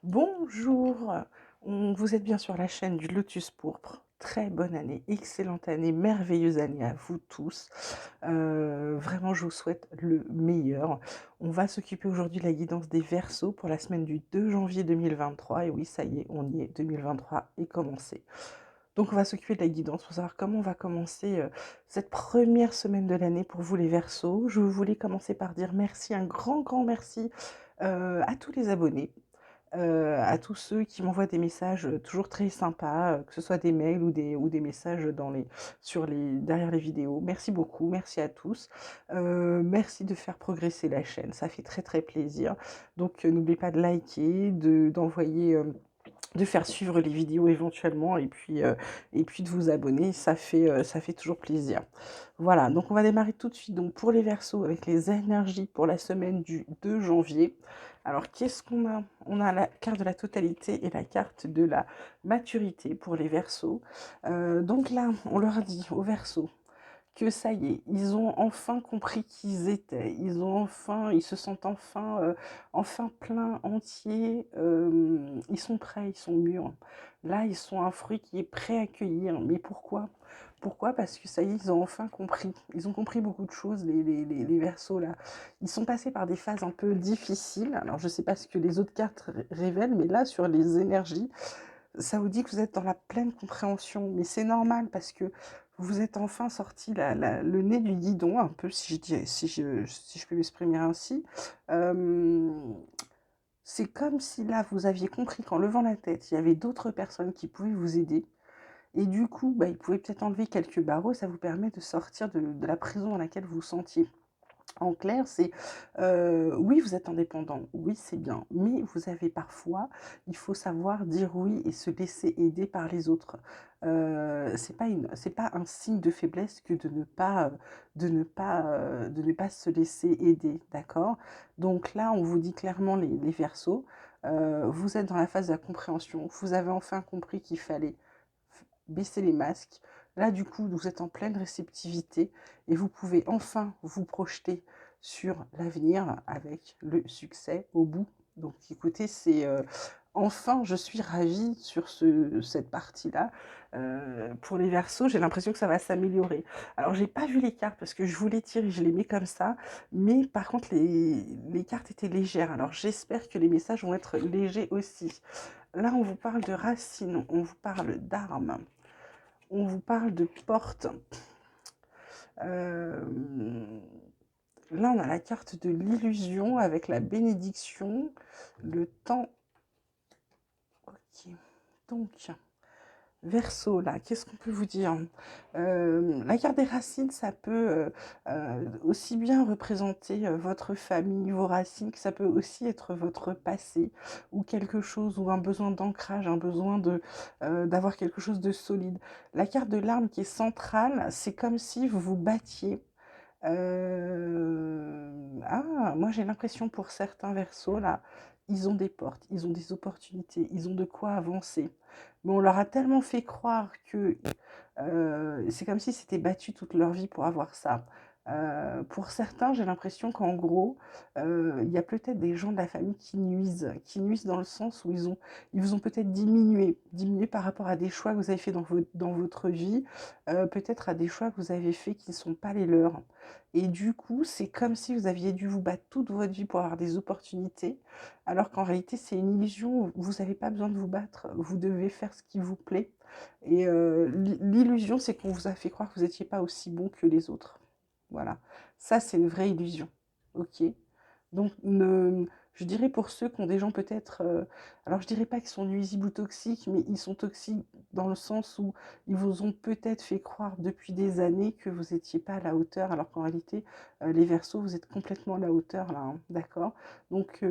Bonjour, vous êtes bien sur la chaîne du Lotus Pourpre. Très bonne année, excellente année, merveilleuse année à vous tous. Vraiment, je vous souhaite le meilleur. On va s'occuper aujourd'hui de la guidance des Verseaux pour la semaine du 2 janvier 2023. Et oui, ça y est, on y est, 2023 est commencé. Donc, on va s'occuper de la guidance pour savoir comment on va commencer cette première semaine de l'année pour vous les Verseaux. Je voulais commencer par dire merci, un grand merci à tous les abonnés. À tous ceux qui m'envoient des messages, toujours très sympas, que ce soit des mails ou des messages derrière les vidéos. Merci beaucoup, merci à tous. Merci de faire progresser la chaîne, ça fait très, très plaisir. Donc, n'oubliez pas de liker, d'envoyer, de faire suivre les vidéos éventuellement et puis de vous abonner, ça fait toujours plaisir. Voilà, donc on va démarrer tout de suite donc pour les Verseaux avec les énergies pour la semaine du 2 janvier. Alors qu'est-ce qu'on a? On a la carte de la totalité et la carte de la maturité pour les Verseaux. Donc là, on leur dit aux Verseaux que ça y est, ils ont enfin compris qui ils étaient. Ils se sentent enfin pleins, entiers. Ils sont prêts, ils sont mûrs. Là, ils sont un fruit qui est prêt à accueillir. Mais pourquoi? Pourquoi? Parce que ça y est, ils ont enfin compris. Ils ont compris beaucoup de choses, les Verseaux, là. Ils sont passés par des phases un peu difficiles. Alors, je ne sais pas ce que les autres cartes révèlent, mais là, sur les énergies, ça vous dit que vous êtes dans la pleine compréhension, mais c'est normal parce que vous êtes enfin sorti le nez du guidon, un peu, si je peux m'exprimer ainsi. Euh, c'est comme si là, vous aviez compris qu'en levant la tête, il y avait d'autres personnes qui pouvaient vous aider. Et du coup, bah, ils pouvaient peut-être enlever quelques barreaux, ça vous permet de sortir de la prison dans laquelle vous vous sentiez. En clair, c'est oui, vous êtes indépendant, oui, c'est bien, mais vous avez parfois, il faut savoir dire oui et se laisser aider par les autres. C'est pas un signe de faiblesse que de ne pas se laisser aider, d'accord? Donc là, on vous dit clairement les Verseaux, vous êtes dans la phase de la compréhension, vous avez enfin compris qu'il fallait baisser les masques. Là, du coup, vous êtes en pleine réceptivité et vous pouvez enfin vous projeter sur l'avenir avec le succès au bout. Donc, écoutez, enfin, je suis ravie sur cette partie-là. Pour les Verseaux, j'ai l'impression que ça va s'améliorer. Alors, j'ai pas vu les cartes parce que je voulais tirer, je les mets comme ça. Mais par contre, les cartes étaient légères. Alors, j'espère que les messages vont être légers aussi. Là, on vous parle de racines, on vous parle d'armes, on vous parle de portes. Euh, Là, on a la carte de l'illusion avec la bénédiction, le temps. Ok. Donc, Verseau, là, qu'est-ce qu'on peut vous dire? La carte des racines, ça peut aussi bien représenter votre famille, vos racines, que ça peut aussi être votre passé, ou quelque chose, ou un besoin d'ancrage, un besoin d'avoir quelque chose de solide. La carte de l'arme qui est centrale, c'est comme si vous vous battiez. Moi j'ai l'impression pour certains Verseaux, là, ils ont des portes, ils ont des opportunités, ils ont de quoi avancer. Mais on leur a tellement fait croire que c'est comme s'ils s'étaient battus toute leur vie pour avoir ça. Pour certains, j'ai l'impression qu'en gros, il y a peut-être des gens de la famille qui nuisent dans le sens où ils vous ont peut-être diminué par rapport à des choix que vous avez fait dans votre vie, peut-être à des choix que vous avez fait qui ne sont pas les leurs. Et du coup, c'est comme si vous aviez dû vous battre toute votre vie pour avoir des opportunités, alors qu'en réalité, c'est une illusion. Vous n'avez pas besoin de vous battre. Vous devez faire ce qui vous plaît. Et l'illusion, c'est qu'on vous a fait croire que vous n'étiez pas aussi bon que les autres. Voilà. Ça, c'est une vraie illusion. Ok? Donc, je dirais pour ceux qui ont des gens peut-être, alors je dirais pas qu'ils sont nuisibles ou toxiques, mais ils sont toxiques dans le sens où ils vous ont peut-être fait croire depuis des années que vous n'étiez pas à la hauteur, alors qu'en réalité, les Verseaux, vous êtes complètement à la hauteur là, hein, d'accord? Donc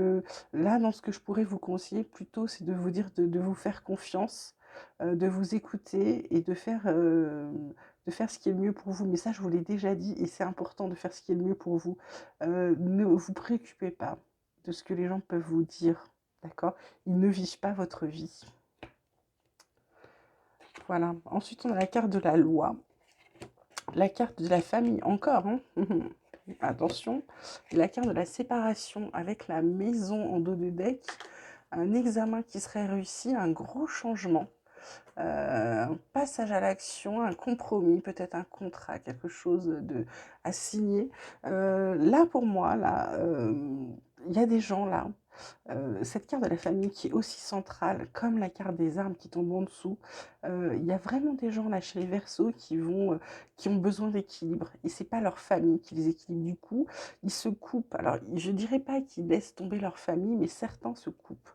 là, dans ce que je pourrais vous conseiller plutôt, c'est de vous dire de vous faire confiance, de vous écouter et de faire ce qui est le mieux pour vous. Mais ça, je vous l'ai déjà dit, et c'est important de faire ce qui est le mieux pour vous. Ne vous préoccupez pas de ce que les gens peuvent vous dire, d'accord? Ils ne vivent pas votre vie. Voilà. Ensuite, on a la carte de la loi, la carte de la famille, encore, hein. Attention, la carte de la séparation avec la maison en dos de deck. un examen qui serait réussi, un gros changement, un passage à l'action, un compromis, peut-être un contrat, quelque chose à signer. Là, pour moi, là, il y a des gens là, cette carte de la famille qui est aussi centrale, comme la carte des armes qui tombe en dessous, il y a vraiment des gens là chez les Verseaux qui ont besoin d'équilibre. Et c'est pas leur famille qui les équilibre du coup. Ils se coupent. Alors, je dirais pas qu'ils laissent tomber leur famille, mais certains se coupent.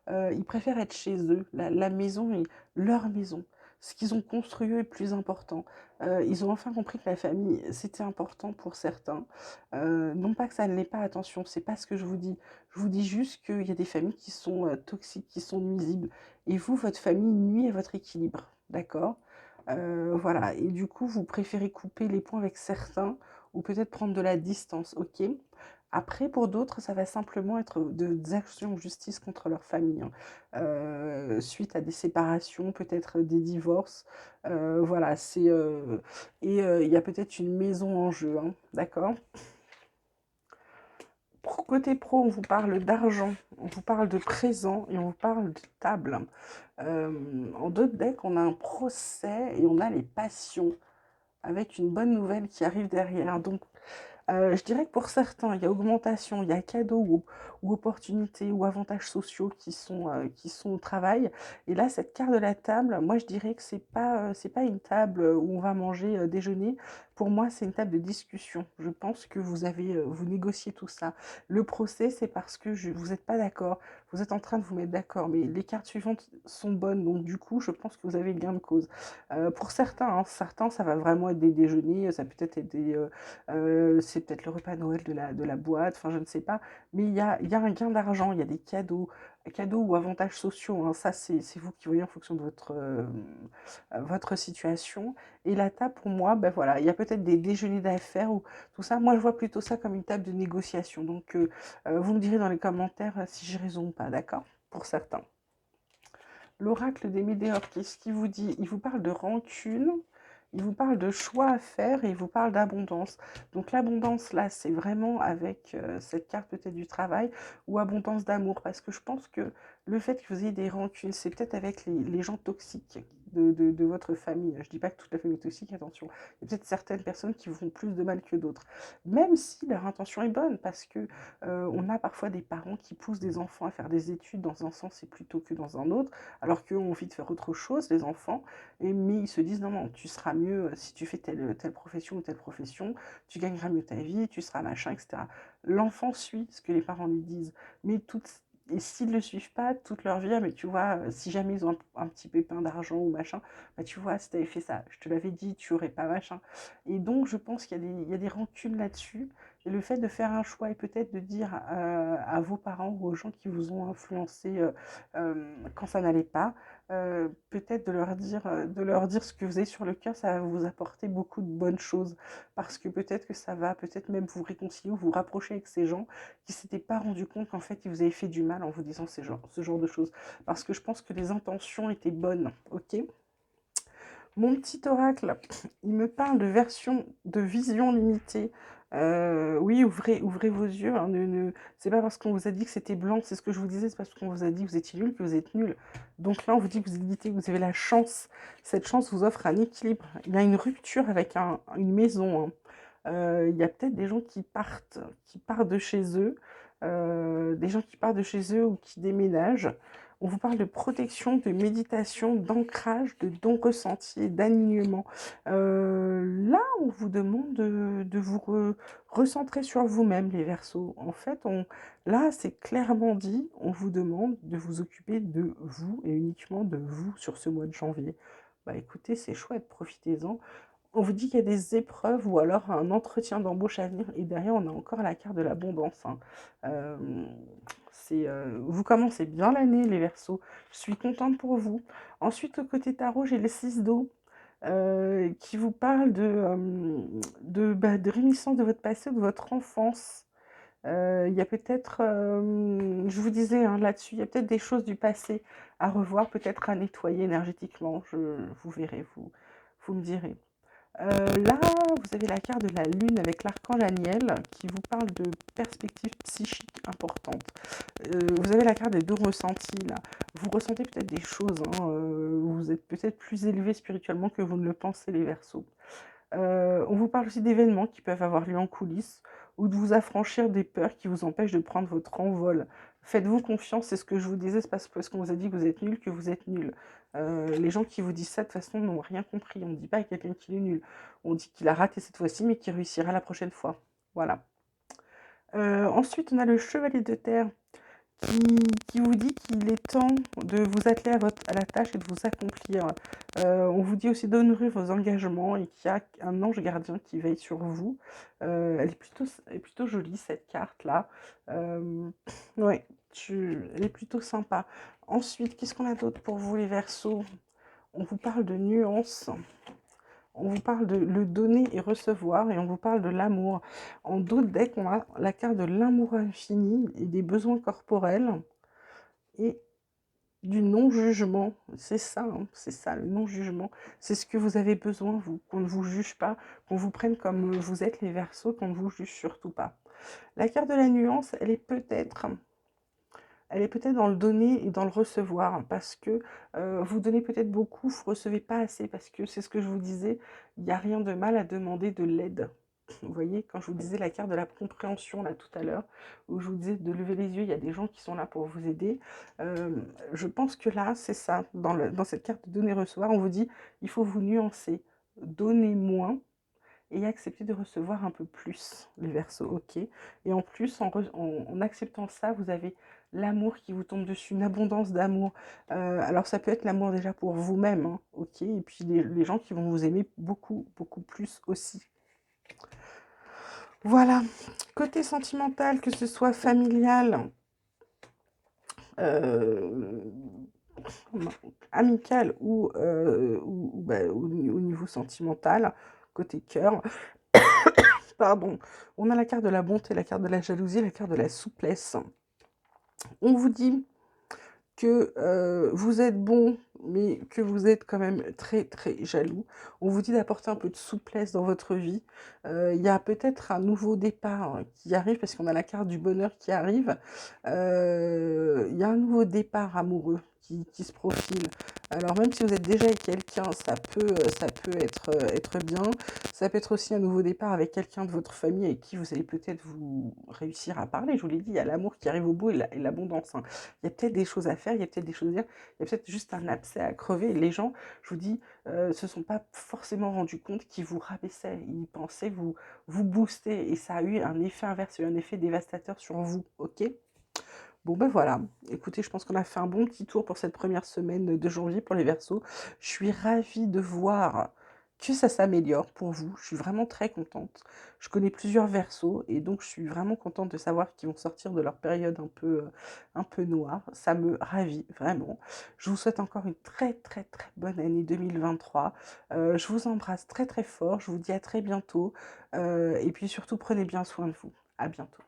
Ils préfèrent être chez eux. La maison est leur maison. Ce qu'ils ont construit eux est plus important. Ils ont enfin compris que la famille, c'était important pour certains. Non pas que ça ne l'est pas, attention, c'est pas ce que je vous dis. Je vous dis juste qu'il y a des familles qui sont toxiques, qui sont nuisibles. Et vous, votre famille nuit à votre équilibre. D'accord? Voilà. Et du coup, vous préférez couper les ponts avec certains ou peut-être prendre de la distance. Ok? Après, pour d'autres, ça va simplement être des actions en justice contre leur famille, hein. Suite à des séparations, peut-être des divorces. Voilà, il y a peut-être une maison en jeu, hein, d'accord? Côté pro, on vous parle d'argent, on vous parle de présent et on vous parle de table. En d'autres decks, on a un procès et on a les passions, avec une bonne nouvelle qui arrive derrière. Donc, je dirais que pour certains, il y a augmentation, il y a cadeaux ou opportunités ou avantages sociaux qui sont au travail. Et là, cette carte de la table, moi je dirais que c'est pas une table où on va manger déjeuner. Pour moi, c'est une table de discussion. Je pense que vous négociez tout ça. Le procès, c'est parce que vous n'êtes pas d'accord. Vous êtes en train de vous mettre d'accord. Mais les cartes suivantes sont bonnes. Donc du coup, je pense que vous avez gain de cause. Pour certains, hein, certains, ça va vraiment être des déjeuners. Ça peut être des c'est peut-être le repas de Noël de la boîte, enfin je ne sais pas, mais il y a un gain d'argent, il y a des cadeaux ou avantages sociaux, hein. Ça c'est vous qui voyez en fonction de votre situation. Et la table pour moi, ben voilà, il y a peut-être des déjeuners d'affaires ou tout ça. Moi je vois plutôt ça comme une table de négociation. Donc vous me direz dans les commentaires si j'ai raison ou pas, d'accord? Pour certains. L'oracle des Médéors, qu'est-ce qu'il vous dit? Il vous parle de rancune, il vous parle de choix à faire et il vous parle d'abondance. Donc l'abondance, là, c'est vraiment avec cette carte peut-être du travail ou abondance d'amour. Parce que je pense que le fait que vous ayez des rancunes, c'est peut-être avec les gens toxiques de votre famille. Je dis pas que toute la famille est toxique, attention. Il y a peut-être certaines personnes qui vous font plus de mal que d'autres. Même si leur intention est bonne, parce que on a parfois des parents qui poussent des enfants à faire des études dans un sens et plutôt que dans un autre alors qu'eux ont envie de faire autre chose, les enfants, mais ils se disent non, non, tu seras mieux si tu fais telle profession ou telle profession, tu gagneras mieux ta vie, tu seras machin, etc. L'enfant suit ce que les parents lui disent, mais et s'ils ne le suivent pas toute leur vie, ah, mais tu vois, si jamais ils ont un petit pépin d'argent ou machin, bah tu vois, si tu avais fait ça, je te l'avais dit, tu aurais pas machin. Et donc, je pense il y a des rancunes là-dessus. Et le fait de faire un choix et peut-être de dire à vos parents ou aux gens qui vous ont influencé quand ça n'allait pas, peut-être de leur dire ce que vous avez sur le cœur, ça va vous apporter beaucoup de bonnes choses. Parce que peut-être que ça va peut-être même vous réconcilier ou vous rapprocher avec ces gens qui ne s'étaient pas rendus compte qu'en fait, ils vous avaient fait du mal en vous disant ce genre de choses. Parce que je pense que les intentions étaient bonnes, ok? Mon petit oracle, il me parle de vision limitée. Oui, ouvrez vos yeux, hein, c'est pas parce qu'on vous a dit que c'était blanc, c'est ce que je vous disais, c'est parce qu'on vous a dit que vous étiez nul que vous êtes nul. Donc là, on vous dit que vous êtes limité, que vous avez la chance. Cette chance vous offre un équilibre. Il y a une rupture avec une maison, hein. Il y a peut-être des gens qui partent de chez eux, des gens qui partent de chez eux ou qui déménagent. On vous parle de protection, de méditation, d'ancrage, de don ressenti, d'alignement. Là, on vous demande de vous recentrer sur vous-même, les Verseaux. En fait, là, c'est clairement dit, on vous demande de vous occuper de vous et uniquement de vous sur ce mois de janvier. Bah écoutez, c'est chouette, profitez-en. On vous dit qu'il y a des épreuves ou alors un entretien d'embauche à venir. Et derrière, on a encore la carte de l'abondance, hein. Euh, vous commencez bien l'année, les Verseaux. Je suis contente pour vous. Ensuite, au côté tarot, j'ai les 6 d'eau qui vous parle de réminiscence de votre passé, de votre enfance. Il y a peut-être, je vous disais hein, là-dessus, il y a peut-être des choses du passé à revoir, peut-être à nettoyer énergétiquement. Vous verrez, vous me direz. Là, vous avez la carte de la lune avec l'archange Aniel qui vous parle de perspectives psychiques importantes. Vous avez la carte des 2 ressentis là. Vous ressentez peut-être des choses, hein, vous êtes peut-être plus élevé spirituellement que vous ne le pensez les Verseaux. On vous parle aussi d'événements qui peuvent avoir lieu en coulisses ou de vous affranchir des peurs qui vous empêchent de prendre votre envol. Faites-vous confiance, c'est ce que je vous disais, c'est parce qu'on vous a dit que vous êtes nul que vous êtes nul. Les gens qui vous disent ça de toute façon n'ont rien compris. On ne dit pas à quelqu'un qu'il est nul. On dit qu'il a raté cette fois-ci mais qu'il réussira la prochaine fois. Voilà. Ensuite, on a le chevalier de terre qui, qui vous dit qu'il est temps de vous atteler à la tâche et de vous accomplir. On vous dit aussi d'honorer vos engagements et qu'il y a un ange gardien qui veille sur vous. Elle est plutôt jolie cette carte-là. Ouais, elle est plutôt sympa. Ensuite, qu'est-ce qu'on a d'autre pour vous les Verseaux? On vous parle de nuances. On vous parle de le donner et recevoir et on vous parle de l'amour. En d'autres decks, on a la carte de l'amour infini et des besoins corporels et du non-jugement. C'est ça, hein, c'est ça, le non-jugement. C'est ce que vous avez besoin, vous, qu'on ne vous juge pas, qu'on vous prenne comme vous êtes les Verseaux, qu'on ne vous juge surtout pas. La carte de la nuance, elle est peut-être dans le donner et dans le recevoir, parce que vous donnez peut-être beaucoup, vous ne recevez pas assez, parce que c'est ce que je vous disais, il n'y a rien de mal à demander de l'aide. Vous voyez, quand je vous disais la carte de la compréhension, là, tout à l'heure, où je vous disais de lever les yeux, il y a des gens qui sont là pour vous aider. Je pense que là, c'est ça, dans cette carte de donner-recevoir, on vous dit, il faut vous nuancer, donner moins, et accepter de recevoir un peu plus, les Verseaux, ok. Et en plus, en acceptant ça, vous avez l'amour qui vous tombe dessus, une abondance d'amour. Alors ça peut être l'amour déjà pour vous-même, hein, ok. Et puis les gens qui vont vous aimer beaucoup, beaucoup plus aussi. Voilà. Côté sentimental, que ce soit familial, euh, amical ou au niveau sentimental, côté cœur, pardon, on a la carte de la bonté, la carte de la jalousie, la carte de la souplesse. On vous dit que vous êtes bon, mais que vous êtes quand même très très jaloux. On vous dit d'apporter un peu de souplesse dans votre vie. Il y a peut-être un nouveau départ qui arrive, parce qu'on a la carte du bonheur qui arrive. Il y a un nouveau départ amoureux qui se profile. Alors même si vous êtes déjà avec quelqu'un, ça peut être bien. Ça peut être aussi un nouveau départ avec quelqu'un de votre famille avec qui vous allez peut-être vous réussir à parler. Je vous l'ai dit, il y a l'amour qui arrive au bout et l'abondance, hein. Il y a peut-être des choses à faire, il y a peut-être des choses à dire, il y a peut-être juste un abcès à crever. Les gens, je vous dis, se sont pas forcément rendus compte qu'ils vous rabaissaient. Ils pensaient vous booster et ça a eu un effet inverse, un effet dévastateur sur vous, ok? Bon ben voilà, écoutez, je pense qu'on a fait un bon petit tour pour cette première semaine de janvier pour les Verseaux. Je suis ravie de voir que ça s'améliore pour vous. Je suis vraiment très contente. Je connais plusieurs Verseaux et donc je suis vraiment contente de savoir qu'ils vont sortir de leur période un peu noire. Ça me ravit vraiment. Je vous souhaite encore une très très très bonne année 2023. Je vous embrasse très très fort. Je vous dis à très bientôt. Et puis surtout, prenez bien soin de vous. À bientôt.